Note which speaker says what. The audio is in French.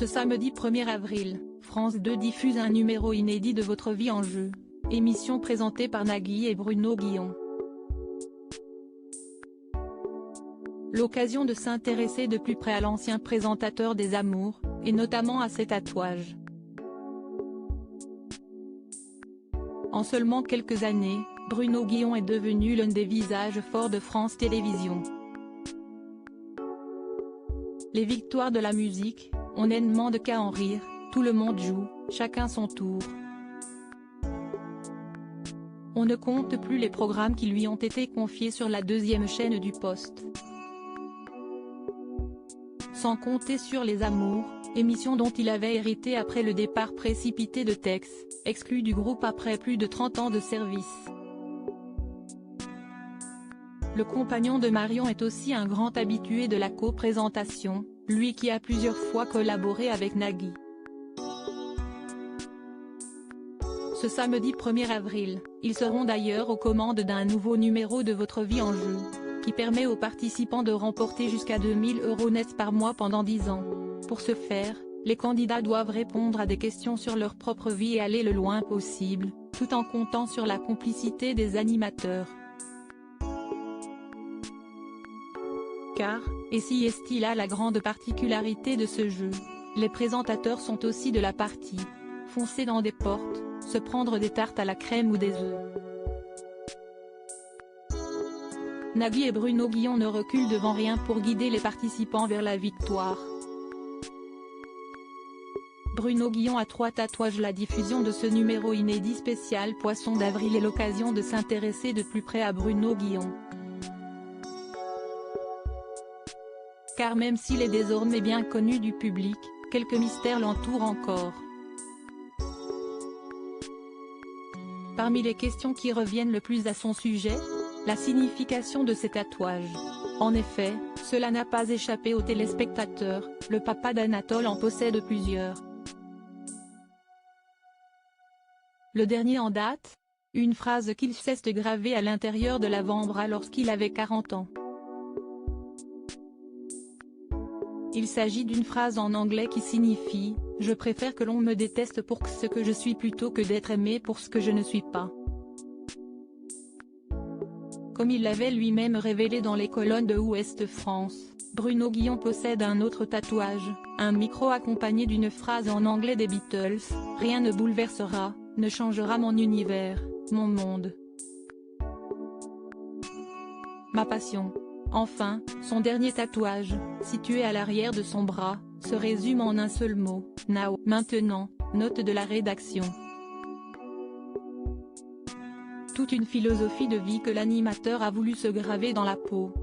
Speaker 1: Ce samedi 1er avril, France 2 diffuse un numéro inédit de Votre vie en jeu, émission présentée par Nagui et Bruno Guillon. L'occasion de s'intéresser de plus près à l'ancien présentateur des Amours, et notamment à ses tatouages. En seulement quelques années, Bruno Guillon est devenu l'un des visages forts de France Télévisions. Les victoires de la musique, on ne demande qu'à en rire, tout le monde joue, chacun son tour. On ne compte plus les programmes qui lui ont été confiés sur la deuxième chaîne du poste. Sans compter sur Les Amours, émission dont il avait hérité après le départ précipité de Tex, exclu du groupe après plus de 30 ans de service. Le compagnon de Marion est aussi un grand habitué de la co-présentation, lui qui a plusieurs fois collaboré avec Nagui. Ce samedi 1er avril, ils seront d'ailleurs aux commandes d'un nouveau numéro de Votre vie en jeu, qui permet aux participants de remporter jusqu'à 2000 € nets par mois pendant 10 ans. Pour ce faire, les candidats doivent répondre à des questions sur leur propre vie et aller le loin possible, tout en comptant sur la complicité des animateurs. Car, et si est-il là la grande particularité de ce jeu, les présentateurs sont aussi de la partie. Foncer dans des portes, se prendre des tartes à la crème ou des œufs. Nagui et Bruno Guillon ne reculent devant rien pour guider les participants vers la victoire. Bruno Guillon a 3 tatouages. La diffusion de ce numéro inédit spécial Poisson d'avril est l'occasion de s'intéresser de plus près à Bruno Guillon. Car même s'il est désormais bien connu du public, quelques mystères l'entourent encore. Parmi les questions qui reviennent le plus à son sujet, la signification de ses tatouages. En effet, cela n'a pas échappé aux téléspectateurs, le papa d'Anatole en possède plusieurs. Le dernier en date, une phrase qu'il s'est gravée à l'intérieur de l'avant-bras lorsqu'il avait 40 ans. Il s'agit d'une phrase en anglais qui signifie « Je préfère que l'on me déteste pour ce que je suis plutôt que d'être aimé pour ce que je ne suis pas ». Comme il l'avait lui-même révélé dans les colonnes de Ouest France, Bruno Guillon possède un autre tatouage, un micro accompagné d'une phrase en anglais des Beatles « Rien ne bouleversera, ne changera mon univers, mon monde. Ma passion ». Enfin, son dernier tatouage, situé à l'arrière de son bras, se résume en un seul mot, now. Maintenant, note de la rédaction. Toute une philosophie de vie que l'animateur a voulu se graver dans la peau.